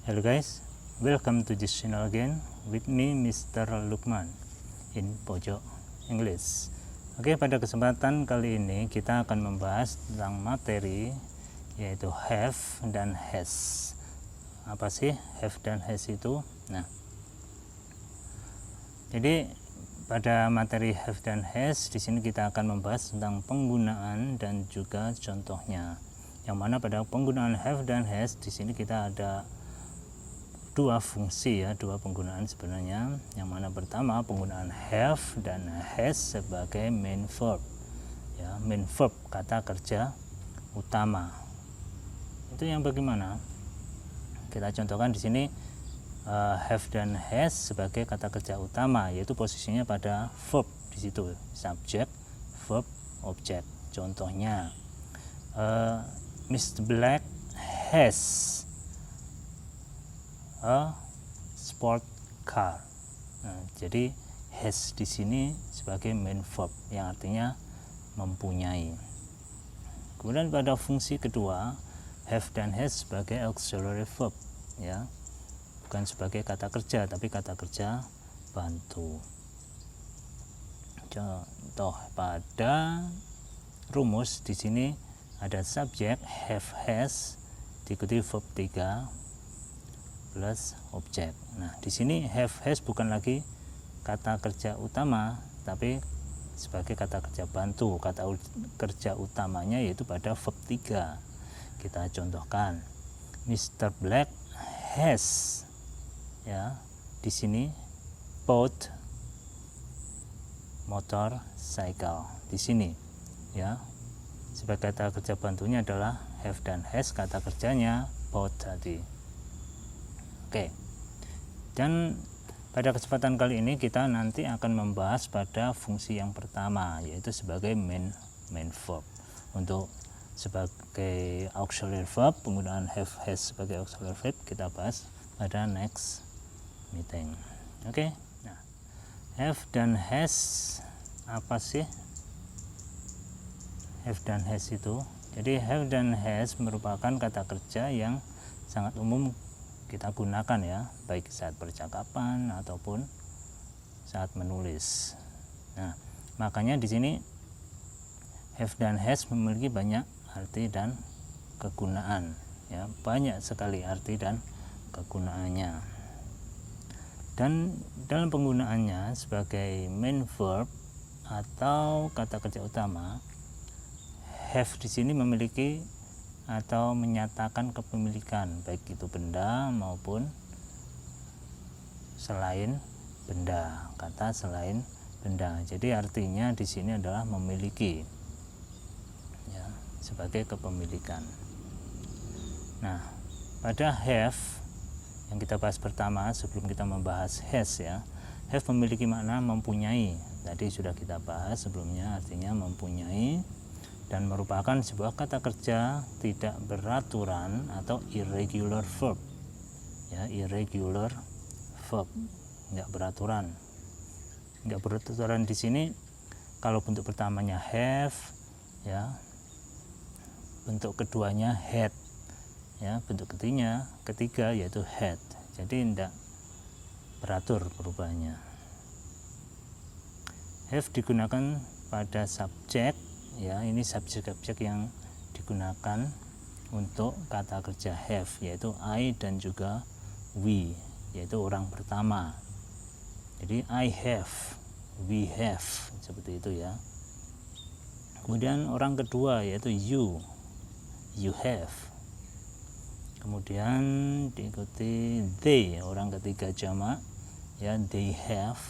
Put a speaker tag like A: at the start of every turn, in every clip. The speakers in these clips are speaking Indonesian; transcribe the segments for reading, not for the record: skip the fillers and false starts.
A: Hello guys, welcome to this channel again with me Mr. Lukman in Pojok English. Oke, pada kesempatan kali ini kita akan membahas tentang materi yaitu have dan has. Apa sih have dan has itu? Nah, jadi pada materi have dan has di sini kita akan membahas tentang penggunaan dan juga contohnya. Yang mana pada penggunaan have dan has di sini kita ada dua fungsi ya, dua penggunaan sebenarnya. Yang mana pertama penggunaan have dan has sebagai main verb ya, main verb kata kerja utama. Itu yang bagaimana? Kita contohkan di sini have dan has sebagai kata kerja utama, yaitu posisinya pada verb di situ, subject, verb, object. Contohnya Mr. Black has a sport car. Nah, jadi has di sini sebagai main verb yang artinya mempunyai. Kemudian pada fungsi kedua, have dan has sebagai auxiliary verb ya. Bukan sebagai kata kerja tapi kata kerja bantu. Contoh pada rumus di sini ada subjek have has diikuti verb 3 plus objek. Nah, di sini have has bukan lagi kata kerja utama tapi sebagai kata kerja bantu. Kata kerja utamanya yaitu pada verb 3. Kita contohkan Mr. Black has ya, di sini bought motorcycle di sini ya. Sebagai kata kerja bantunya adalah have dan has, kata kerjanya bought tadi. Oke, dan pada kesempatan kali ini kita nanti akan membahas pada fungsi yang pertama, yaitu sebagai main verb. Untuk sebagai auxiliary verb, penggunaan have has sebagai auxiliary verb kita bahas pada next meeting. Oke, nah have dan has apa sih? Have dan has itu, jadi have dan has merupakan kata kerja yang sangat umum kita gunakan ya, baik saat percakapan ataupun saat menulis. Nah, makanya di sini have dan has memiliki banyak arti dan kegunaan ya, banyak sekali arti dan kegunaannya. Dan dalam penggunaannya sebagai main verb atau kata kerja utama, have di sini memiliki atau menyatakan kepemilikan, baik itu benda maupun selain benda, kata selain benda. Jadi artinya di sini adalah memiliki ya, sebagai kepemilikan. Nah, pada have yang kita bahas pertama sebelum kita membahas has ya, have memiliki makna mempunyai. Tadi sudah kita bahas sebelumnya, artinya mempunyai dan merupakan sebuah kata kerja tidak beraturan atau irregular verb ya, irregular verb, nggak beraturan. Di sini kalau bentuk pertamanya have ya, bentuk keduanya had ya, bentuk ketiga yaitu had. Jadi tidak beratur perubahannya. Have digunakan pada subjek ya, ini subjek-objek yang digunakan untuk kata kerja have, yaitu I dan juga we, yaitu orang pertama. Jadi I have, we have, seperti itu ya. Kemudian orang kedua yaitu you have. Kemudian diikuti they, orang ketiga jamak ya, they have.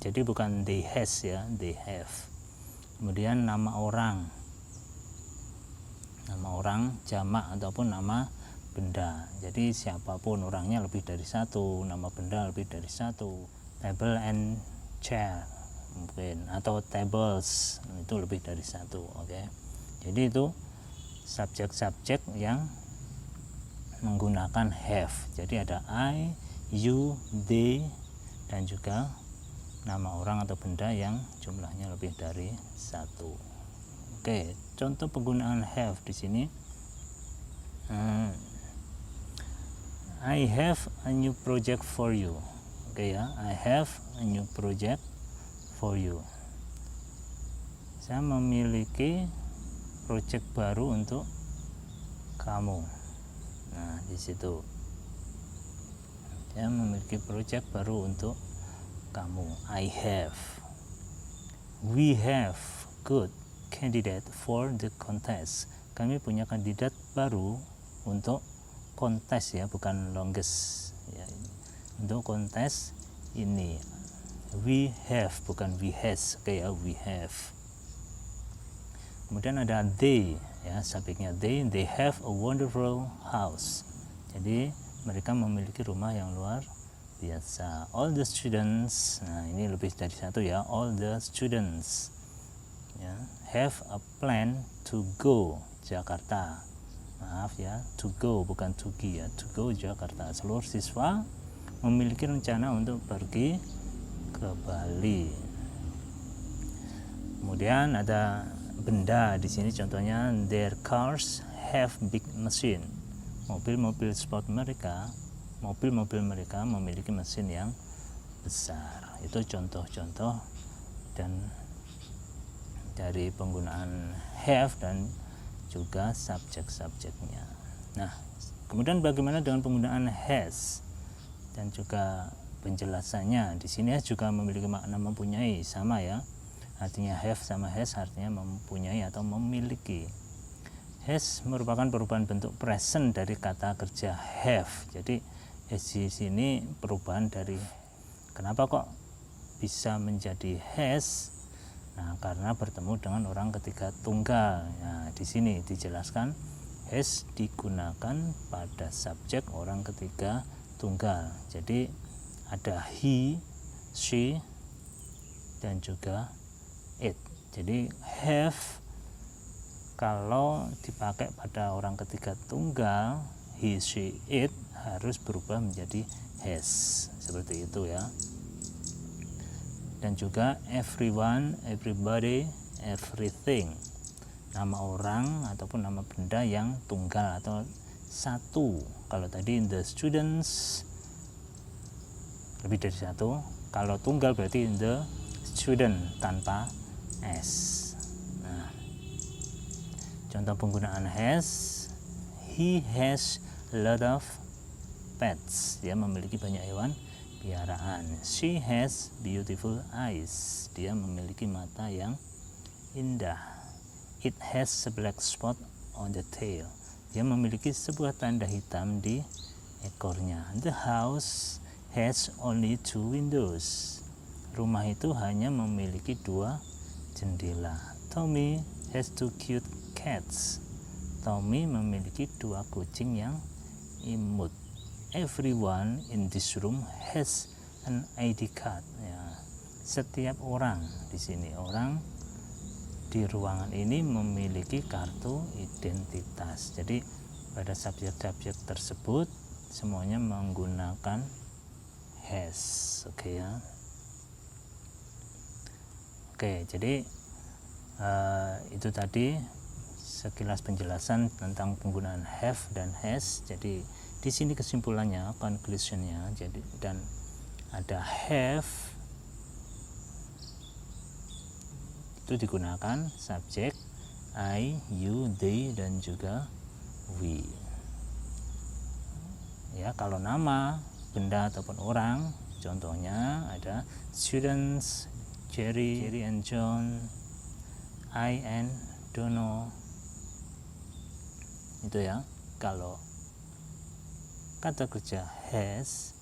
A: Jadi bukan they has ya, they have. Kemudian nama orang jamak ataupun nama benda. Jadi siapapun orangnya lebih dari satu, nama benda lebih dari satu. Table and chair mungkin, atau tables itu lebih dari satu. Oke. Jadi itu subjek-subjek yang menggunakan have. Jadi ada I, you, they, dan juga nama orang atau benda yang jumlahnya lebih dari satu. Oke, contoh penggunaan have di sini I have a new project for you. Oke ya, I have a new project for you. Saya memiliki project baru untuk kamu. Nah, di situ. Saya memiliki project baru untuk kamu. I have. We have good candidate for the contest. Kami punya kandidat baru untuk kontes ya, bukan longest ya. Untuk kontes ini. We have, bukan we has. Oke ya, we have. Kemudian ada they ya, subjeknya they have a wonderful house. Jadi mereka memiliki rumah yang luar biasa. All the students, nah ini lebih dari satu ya, all the students ya, have a plan to go Jakarta. Maaf ya, to go bukan to go ya, to go Jakarta. Seluruh siswa memiliki rencana untuk pergi ke Bali. Kemudian ada benda di sini, contohnya their cars have big machine. Mobil-mobil sport mereka, mobil-mobil mereka memiliki mesin yang besar. Itu contoh-contoh dan dari penggunaan have dan juga subjek-subjeknya. Nah, kemudian bagaimana dengan penggunaan has dan juga penjelasannya? Di sini has juga memiliki makna mempunyai, sama ya. Artinya have sama has artinya mempunyai atau memiliki. Has merupakan perubahan bentuk present dari kata kerja have. Jadi has di sini perubahan dari, kenapa kok bisa menjadi has? Nah, karena bertemu dengan orang ketiga tunggal. Nah, di sini dijelaskan has digunakan pada subjek orang ketiga tunggal. Jadi ada he, she, dan juga it. Jadi have kalau dipakai pada orang ketiga tunggal, he, she, it harus berubah menjadi has. Seperti itu ya. Dan juga everyone, everybody, everything. Nama orang ataupun nama benda yang tunggal atau satu. Kalau tadi the students lebih dari satu. Kalau tunggal berarti the student tanpa s. Nah, contoh penggunaan has, he has a lot of pets. Dia memiliki banyak hewan piaraan. She has beautiful eyes. Dia memiliki mata yang indah. It has a black spot on the tail. Dia memiliki sebuah tanda hitam di ekornya. The house has only 2 windows. Rumah itu hanya memiliki 2 jendela. Tommy has 2 cute cats. Tommy memiliki 2 kucing yang imut. Everyone in this room has an ID card. Ya, setiap orang di sini, orang di ruangan ini memiliki kartu identitas. Jadi pada subjek-subjek tersebut semuanya menggunakan has. Oke ya. Oke, jadi itu tadi sekilas penjelasan tentang penggunaan have dan has. Jadi di sini kesimpulannya, conclusionnya, jadi dan ada have itu digunakan subjek I, you, they, dan juga we. Ya, kalau nama, benda ataupun orang, contohnya ada students, Jerry and John, I and Dono. Itu ya. Kalau kata kerja has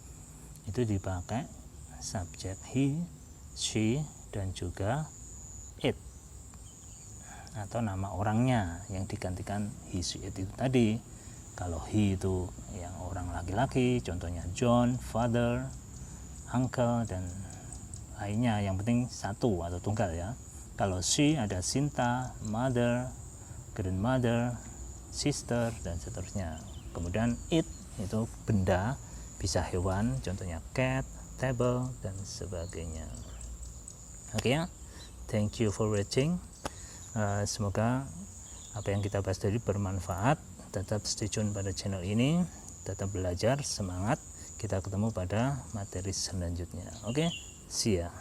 A: itu dipakai subjek he, she, dan juga it atau nama orangnya yang digantikan he, she, it itu tadi. Kalau he itu yang orang laki-laki, contohnya John, father, uncle, dan lainnya, yang penting satu atau tunggal ya. Kalau she ada Sinta, mother, grandmother, sister, dan seterusnya. Kemudian it itu benda, bisa hewan, contohnya cat, table, dan sebagainya. Oke ya, thank you for watching. Semoga apa yang kita bahas tadi bermanfaat. Tetap stay tune pada channel ini tetap belajar, semangat. Kita ketemu pada materi selanjutnya. Oke, see ya.